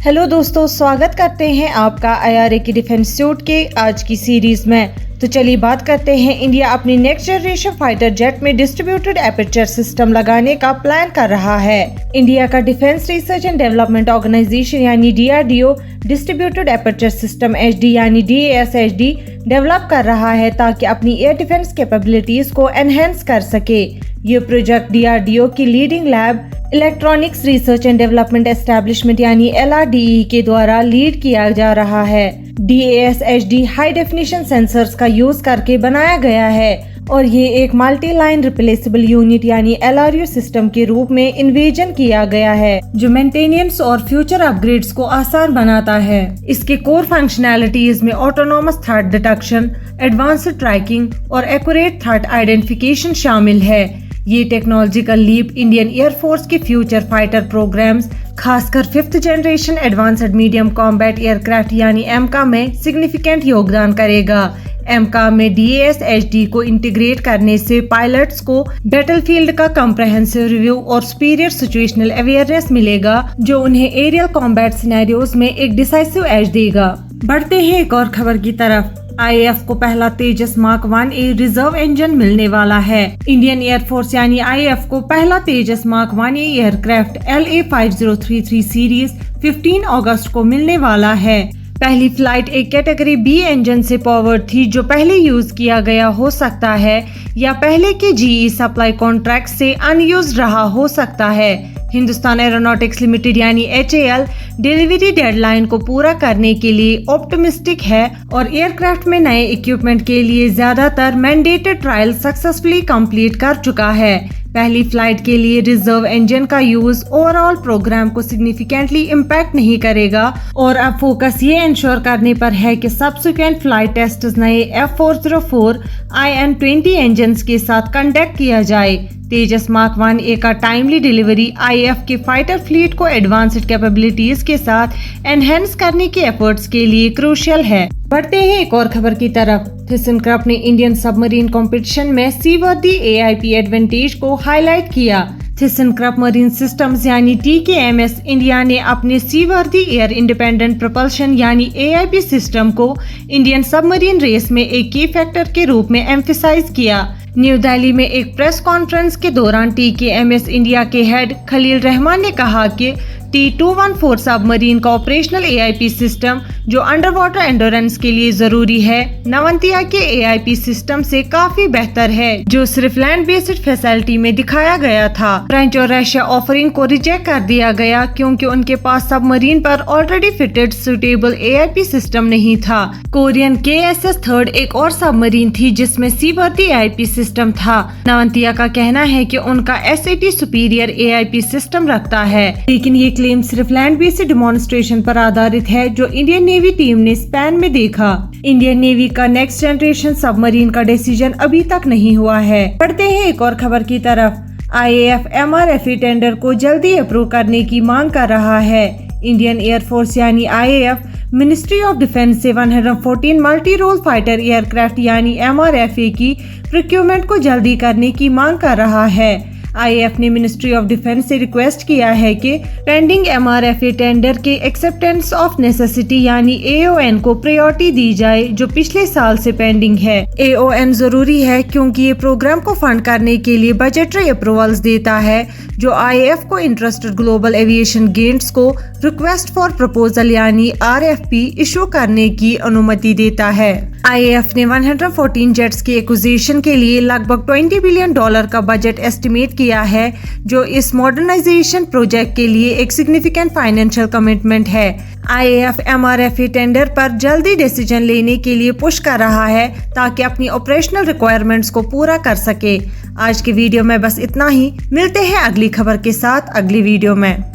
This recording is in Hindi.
हेलो दोस्तों, स्वागत करते हैं आपका IRA की डिफेंस सूट के आज की सीरीज में। तो चलिए बात करते हैं। इंडिया अपनी नेक्स्ट जनरेशन फाइटर जेट में डिस्ट्रीब्यूटेड एपर्चर सिस्टम लगाने का प्लान कर रहा है। इंडिया का defence research and development organisation यानी DRDO distributed aperture system HD यानी DAS-HD डेवलप कर रहा है ताकि अपनी एयर डिफेंस कैपेबिलिटीज को एनहेंस कर सके। ये प्रोजेक्ट DRDO की leading lab electronics research and development establishment यानी LRDE के द्वारा लीड किया जा रहा है। DAS-HD हाई डेफिनेशन सेंसर्स का यूज करके बनाया गया है और ये एक मल्टी लाइन रिप्लेसेबल यूनिट यानी LRU सिस्टम के रूप में इन्विजन किया गया है, जो मेंटेनेंस और फ्यूचर अपग्रेड्स को आसान बनाता है। इसके कोर फंक्शनैलिटीज में autonomous threat detection, advanced tracking और एक्यूरेट थ्रेट आइडेंटिफिकेशन शामिल है। ये टेक्नोलॉजिकल लीप इंडियन एयरफोर्स के फ्यूचर फाइटर प्रोग्राम्स, खासकर 5th generation advanced medium combat aircraft यानी एमका में सिग्निफिकेंट योगदान करेगा। एमका में DAS-HD को इंटीग्रेट करने से पायलट्स को बैटलफील्ड का कॉम्प्रहेंसिव रिव्यू और सुपीरियर सिचुएशनल अवेयरनेस मिलेगा, जो उन्हें एरियल कॉम्बैट सिनेरियोज में एक डिसाइसिव एज देगा। बढ़ते हैं एक और खबर की तरफ। IAF को पहला Tejas mark 1A reserve engine मिलने वाला है। इंडियन एयरफोर्स यानी IAF को पहला Tejas mark 1A aircraft LA5033 series 15 अगस्त को मिलने वाला है। पहली फ्लाइट एक कैटेगरी B इंजन से पावर्ड थी, जो पहले यूज किया गया हो सकता है या पहले के GE सप्लाई कॉन्ट्रैक्ट से अनयूज्ड रहा हो सकता है। हिंदुस्तान एरोनॉटिक्स लिमिटेड यानी HAL डिलीवरी डेडलाइन को पूरा करने के लिए ऑप्टिमिस्टिक है और एयरक्राफ्ट में नए इक्विपमेंट के लिए ज्यादातर मैंडेटेड ट्रायल सक्सेसफुली कंप्लीट कर चुका है। पहली फ्लाइट के लिए रिजर्व इंजन का यूज ओवरऑल प्रोग्राम को सिग्निफिकेंटली इम्पैक्ट नहीं करेगा और अब फोकस ये इंश्योर करने पर है कि सब्सिक्वेंट फ्लाइट टेस्ट नए F404 IN-20 इंजन के साथ कंडक्ट किया जाए। तेजस मार्क 1A का टाइमली डिलीवरी IAF के फाइटर फ्लीट को एडवांस्ड कैपेबिलिटीज के साथ एनहेंस करने के एफर्ट्स के लिए क्रूशियल है। बढ़ते हैं एक और खबर की तरफ। थीसनक्रफ ने इंडियन सबमरीन कंपटीशन में सीवर्दी AIP एडवांटेज को हाईलाइट किया। थीसनक्रफ मरीन सिस्टम्स यानी TKMS इंडिया ने अपने सीवर्दी एयर इंडिपेंडेंट प्रोपल्शन यानी AIP सिस्टम को इंडियन सबमरीन रेस में एक की फैक्टर के रूप में एम्फेसाइज किया। न्यू दिल्ली में एक प्रेस कॉन्फ्रेंस के दौरान TKMS इंडिया के हेड खलील रहमान ने कहा कि T214 सबमरीन का ऑपरेशनल AIP सिस्टम, जो अंडर वाटर एंडोरेंस के लिए जरूरी है, नवंतिया के AIP सिस्टम से काफी बेहतर है, जो सिर्फ लैंड बेस्ड फैसिलिटी में दिखाया गया था। फ्रेंच और रशिया ऑफरिंग को रिजेक्ट कर दिया गया क्योंकि उनके पास सबमरीन पर already fitted suitable AIP system नहीं था। कोरियन KSS 3 एक और सबमरीन थी जिसमें सीवर्दी AIP सिस्टम था। नवंतिया का कहना है कि उनका SAT सुपीरियर AIP सिस्टम रखता है, लेकिन ये क्लेम सिर्फ लैंड बेस्ड डेमोन्स्ट्रेशन पर आधारित है जो इंडियन नेवी टीम ने स्पेन में देखा। इंडियन नेवी का नेक्स्ट जनरेशन सबमरीन का डिसीजन अभी तक नहीं हुआ है। बढ़ते हैं एक और खबर की तरफ। IAF MRFA टेंडर को जल्दी अप्रूव करने की मांग कर रहा है। इंडियन एयरफोर्स यानी IAF मिनिस्ट्री ऑफ डिफेंस से 114 मल्टी रोल फाइटर एयरक्राफ्ट यानी MRFA की प्रोक्योरमेंट को जल्दी करने की मांग कर रहा है। IAF ने मिनिस्ट्री ऑफ डिफेंस से रिक्वेस्ट किया है कि पेंडिंग MRFA टेंडर के एक्सेप्टेंस ऑफ नेसेसिटी यानी AON को प्रायोरिटी दी जाए, जो पिछले साल से पेंडिंग है। AON जरूरी है क्योंकि ये प्रोग्राम को फंड करने के लिए बजटरी अप्रूवल्स देता है, जो IAF को इंटरेस्टेड ग्लोबल एविएशन गेंट्स को रिक्वेस्ट फॉर प्रपोजल यानी RFP इशू करने की अनुमति देता है। IAF ने 114 जेट्स के एक्विजिशन के लिए लगभग $20 बिलियन का बजट एस्टिमेट किया है, जो इस मॉडर्नाइजेशन प्रोजेक्ट के लिए एक सिग्निफिकेंट फाइनेंशियल कमिटमेंट है। IAF MRFA टेंडर पर जल्दी डिसीजन लेने के लिए पुश कर रहा है ताकि अपनी ऑपरेशनल रिक्वायरमेंट्स को पूरा कर सके। आज के वीडियो में बस इतना ही। मिलते हैं अगली खबर के साथ अगली वीडियो में।